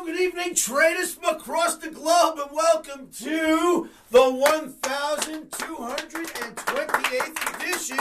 good evening, traders from across the globe, and welcome to the 1228th edition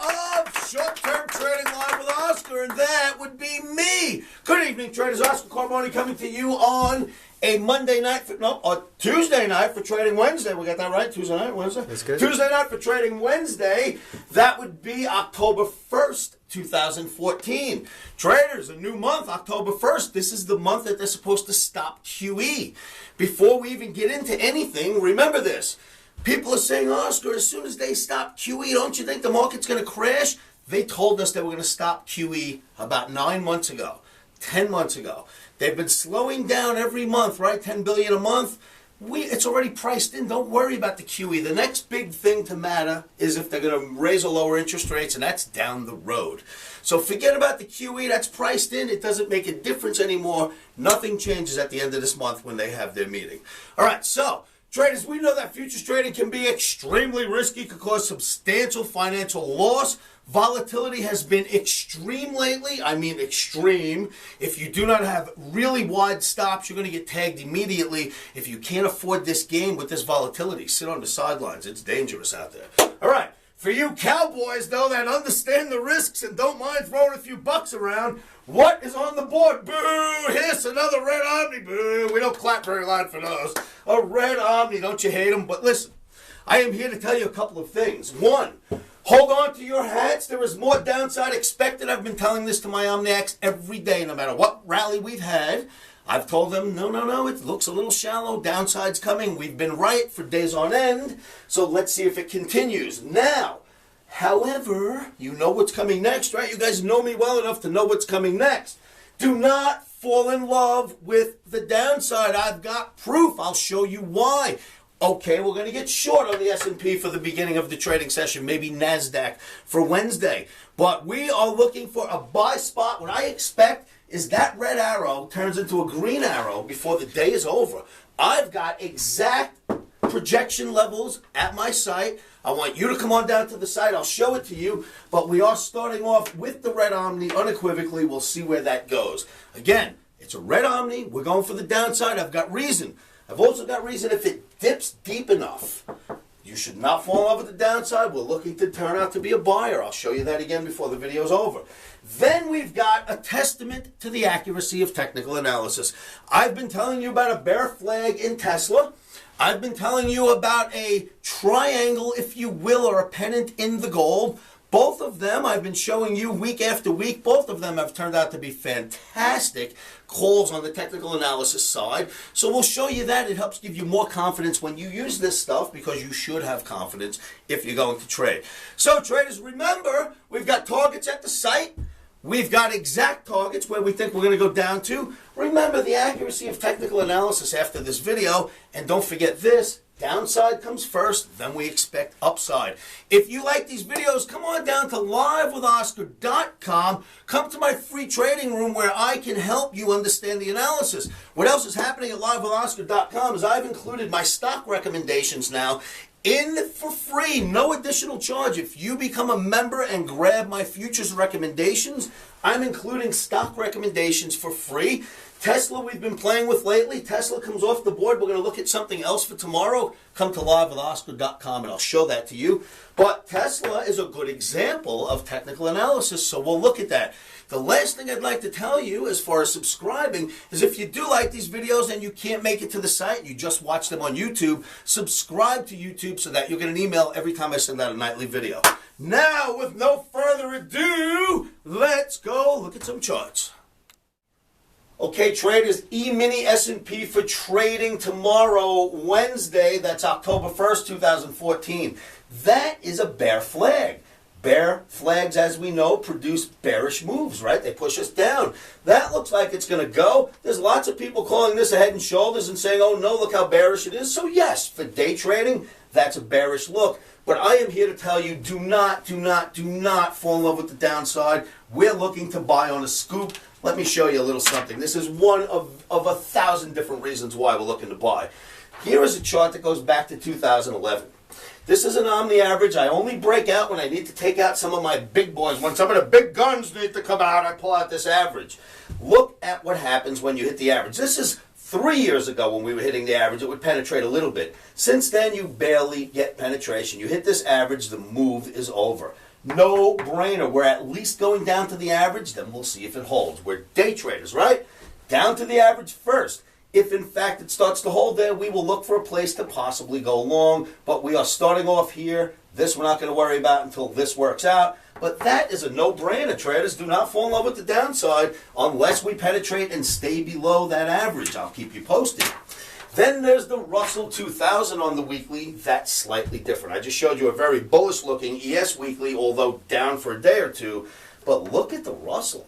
of Short-Term Trading Live with Oscar, and that would be me. Good evening, traders. Oscar Carboni coming to you on a Tuesday night for Trading Wednesday. We got that right? Tuesday night, Wednesday? That's good. Tuesday night for Trading Wednesday. That would be October 1st, 2014. Traders, a new month, October 1st. This is the month that they're supposed to stop QE. Before we even get into anything, remember this. People are saying, Oscar, as soon as they stop QE, don't you think the market's going to crash? They told us they were going to stop QE about 9 months ago, 10 months ago. They've been slowing down every month, right? 10 billion a month. It's already priced in. Don't worry about the QE. The next big thing to matter is if they're going to raise or lower interest rates, and that's down the road. So forget about the QE. That's priced in. It doesn't make a difference anymore. Nothing changes at the end of this month when they have their meeting. All right, so traders, we know that futures trading can be extremely risky, could cause substantial financial loss. Volatility has been extreme lately. I mean extreme. If you do not have really wide stops, you're going to get tagged immediately. If you can't afford this game with this volatility, sit on the sidelines. It's dangerous out there. All right. For you cowboys, though, that understand the risks and don't mind throwing a few bucks around, what is on the board? Boo! Hiss, another red Omni. Boo! We don't clap very loud for those. A red Omni, don't you hate them? But listen, I am here to tell you a couple of things. One, hold on to your hats. There is more downside expected. I've been telling this to my Omniacs every day, no matter what rally we've had. I've told them, no, it looks a little shallow. Downside's coming. We've been right for days on end. So let's see if it continues. Now, however, you know what's coming next, right? You guys know me well enough to know what's coming next. Do not fall in love with the downside. I've got proof. I'll show you why. Okay, we're going to get short on the S&P for the beginning of the trading session, maybe NASDAQ for Wednesday. But we are looking for a buy spot. What I expect is that red arrow turns into a green arrow before the day is over. I've got exact projection levels at my site. I want you to come on down to the site. I'll show it to you. But we are starting off with the red Omni unequivocally. We'll see where that goes. Again, it's a red Omni. We're going for the downside. I've got reason. I've also got reason if it dips deep enough. You should not fall in love with the downside. We're looking to turn out to be a buyer. I'll show you that again before the video's over. Then we've got a testament to the accuracy of technical analysis. I've been telling you about a bear flag in Tesla. I've been telling you about a triangle, if you will, or a pennant in the gold. Both of them I've been showing you week after week. Both of them have turned out to be fantastic calls on the technical analysis side. So we'll show you that. It helps give you more confidence when you use this stuff, because you should have confidence if you're going to trade. So traders, remember, we've got targets at the site. We've got exact targets where we think we're going to go down to. Remember the accuracy of technical analysis after this video. And don't forget this. Downside comes first, then we expect upside. If you like these videos, come on down to livewithoscar.com. Come to my free trading room where I can help you understand the analysis. What else is happening at livewithoscar.com is I've included my stock recommendations now in for free, no additional charge. If you become a member and grab my futures recommendations, I'm including stock recommendations for free. Tesla we've been playing with lately. Tesla comes off the board. We're going to look at something else for tomorrow. Come to livewithoscar.com and I'll show that to you. But Tesla is a good example of technical analysis, so we'll look at that. The last thing I'd like to tell you as far as subscribing is if you do like these videos and you can't make it to the site, you just watch them on YouTube, subscribe to YouTube so that you'll get an email every time I send out a nightly video. Now, with no further ado, let's go look at some charts. Okay, traders, E-mini S&P for trading tomorrow, Wednesday. That's October 1st, 2014. That is a bear flag. Bear flags, as we know, produce bearish moves, right? They push us down. That looks like it's going to go. There's lots of people calling this a head and shoulders and saying, oh no, look how bearish it is. So yes, for day trading, that's a bearish look. But I am here to tell you, do not fall in love with the downside. We're looking to buy on a scoop. Let me show you a little something. This is one of 1,000 different reasons why we're looking to buy. Here is a chart that goes back to 2011. This is an Omni average. I only break out when I need to take out some of my big boys. When some of the big guns need to come out, I pull out this average. Look at what happens when you hit the average. This is 3 years ago when we were hitting the average. It would penetrate a little bit. Since then, you barely get penetration. You hit this average, the move is over. No brainer. We're at least going down to the average, then we'll see if it holds. We're day traders, right? Down to the average first. If in fact it starts to hold there, we will look for a place to possibly go long. But we are starting off here. This we're not going to worry about until this works out. But that is a no-brainer. Traders, do not fall in love with the downside unless we penetrate and stay below that average. I'll keep you posted. Then there's the Russell 2000 on the weekly. That's slightly different. I just showed you a very bullish-looking ES weekly, although down for a day or two. But look at the Russell.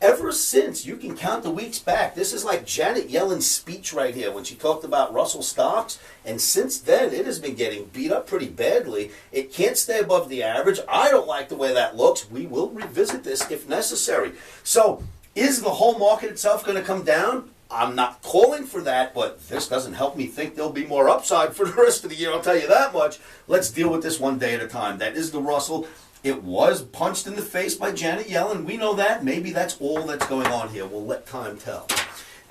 Ever since, you can count the weeks back. This is like Janet Yellen's speech right here when she talked about Russell stocks. And since then, it has been getting beat up pretty badly. It can't stay above the average. I don't like the way that looks. We will revisit this if necessary. So, is the whole market itself going to come down? I'm not calling for that, but this doesn't help me think there'll be more upside for the rest of the year. I'll tell you that much. Let's deal with this one day at a time. That is the Russell. It was punched in the face by Janet Yellen. We know that. Maybe that's all that's going on here. We'll let time tell.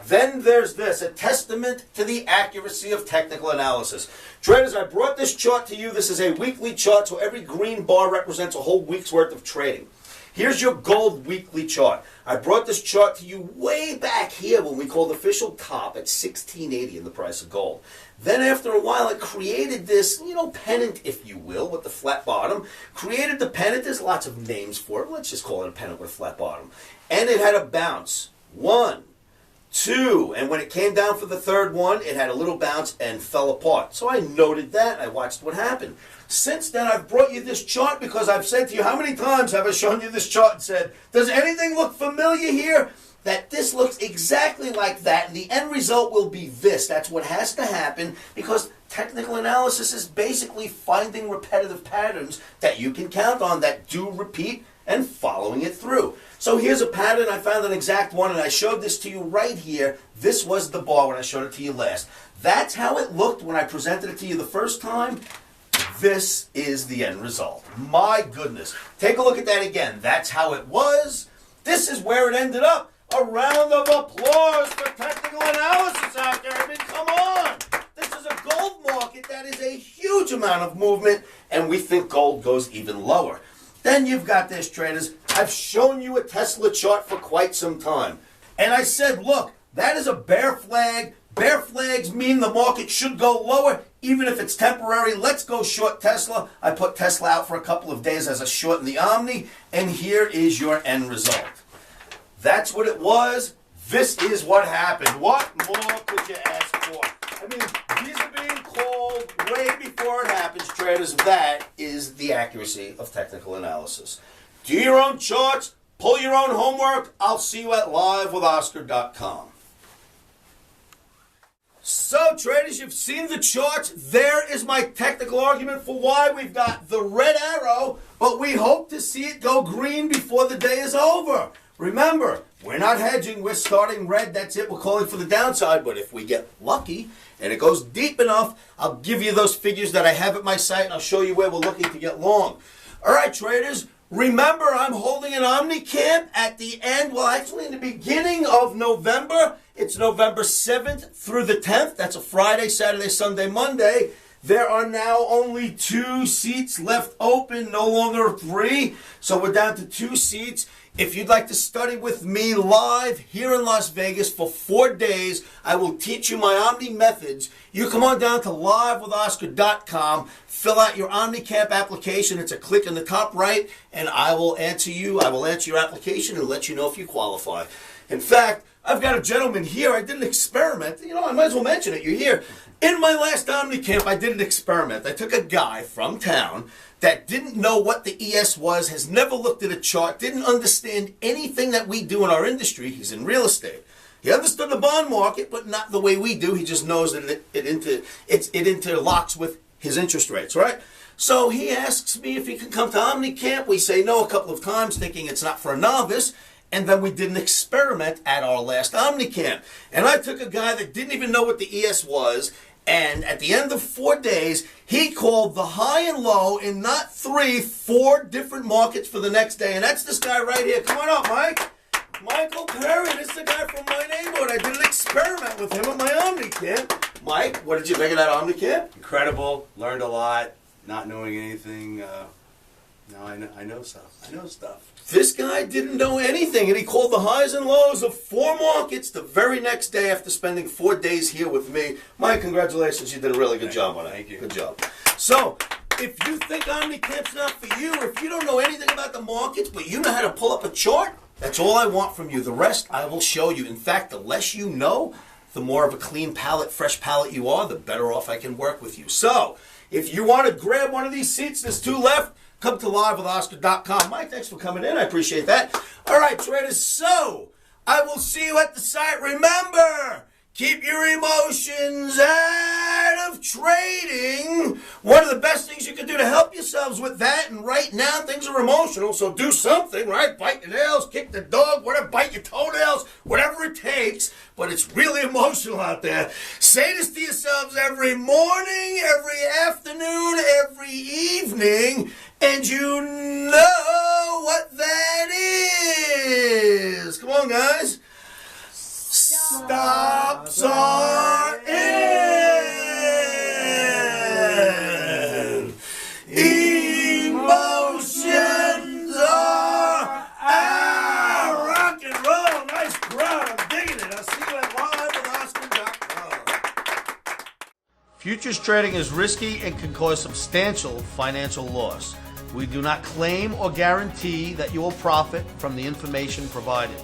Then there's this, a testament to the accuracy of technical analysis. Traders, I brought this chart to you. This is a weekly chart, so every green bar represents a whole week's worth of trading. Here's your gold weekly chart. I brought this chart to you way back here when we called official top at 1680 in the price of gold. Then after a while, it created this, pennant, if you will, with the flat bottom. Created the pennant. There's lots of names for it. Let's just call it a pennant with a flat bottom. And it had a bounce. 1, 2. And when it came down for the third one, it had a little bounce and fell apart. So I noted that. I watched what happened. Since then, I've brought you this chart because I've said to you, how many times have I shown you this chart and said, does anything look familiar here? That this looks exactly like that, and the end result will be this. That's what has to happen because technical analysis is basically finding repetitive patterns that you can count on that do repeat and following it through. So here's a pattern. I found an exact one, and I showed this to you right here. This was the bar when I showed it to you last. That's how it looked when I presented it to you the first time. This is the end result. My goodness. Take a look at that again. That's how it was. This is where it ended up. A round of applause for technical analysis out there. I mean, come on. This is a gold market that is a huge amount of movement, and we think gold goes even lower. Then you've got this, traders. I've shown you a Tesla chart for quite some time. And I said, look, that is a bear flag. Bear flags mean the market should go lower, even if it's temporary. Let's go short Tesla. I put Tesla out for a couple of days as a short in the Omni, and here is your end result. That's what it was. This is what happened. What more could you ask for? I mean, these are being called way before it happens, traders. That is the accuracy of technical analysis. Do your own charts. Pull your own homework. I'll see you at livewithoscar.com. So, traders, you've seen the charts. There is my technical argument for why we've got the red arrow, but we hope to see it go green before the day is over. Remember, we're not hedging. We're starting red. That's it. We're calling for the downside. But if we get lucky and it goes deep enough, I'll give you those figures that I have at my site, and I'll show you where we're looking to get long. All right, traders. Remember, I'm holding an Omni camp at the end, well, actually in the beginning of November. It's November 7th through the 10th. That's a Friday, Saturday, Sunday, Monday. There are now only 2 seats left open, no longer 3. So we're down to 2 seats. If you'd like to study with me live here in Las Vegas for 4 days, I will teach you my Omni methods. You come on down to livewithoscar.com, fill out your OmniCamp application. It's a click in the top right, and I will answer you. I will answer your application and let you know if you qualify. In fact, I've got a gentleman here. I did an experiment. I might as well mention it. You're here. In my last OmniCamp, I did an experiment. I took a guy from town that didn't know what the ES was, has never looked at a chart, didn't understand anything that we do in our industry. He's in real estate. He understood the bond market, but not the way we do. He just knows that it interlocks with his interest rates, right? So he asks me if he can come to OmniCamp. We say no a couple of times, thinking it's not for a novice. And then we did an experiment at our last OmniCamp. And I took a guy that didn't even know what the ES was, And at the end of 4 days, he called the high and low in not 3, 4 different markets for the next day. And that's this guy right here. Come on up, Mike. Michael Perry. This is the guy from my neighborhood. I did an experiment with him at my Omni camp. Mike, what did you think of that Omni camp? Incredible. Learned a lot. Not knowing anything. Now I know stuff. I know stuff. This guy didn't know anything, and he called the highs and lows of 4 markets the very next day after spending 4 days here with me. Mike, congratulations. You did a really good job on it. Thank you. Good job. So, if you think OmniCamp's not for you, or if you don't know anything about the markets, but you know how to pull up a chart, that's all I want from you. The rest I will show you. In fact, the less you know, the more of a clean palette, fresh palette you are, the better off I can work with you. So, if you want to grab one of these seats, there's 2 left. Come to livewithoscar.com. Mike, thanks for coming in. I appreciate that. All right, traders. So, I will see you at the site. Remember, keep your emotions out of trading. One of the best things you can do to help yourselves with that, and right now things are emotional, so do something, right? Bite your nails, kick the dog, whatever, bite your toenails, whatever it takes, but it's really emotional out there. Say this to yourselves every morning, every afternoon, every evening, and you know what that is. Come on, guys. Stops are in. Emotions are out. Rock and roll. Nice crowd. I'm digging it. I'll see you at livewithoscar.com. Futures trading is risky and can cause substantial financial loss. We do not claim or guarantee that you will profit from the information provided.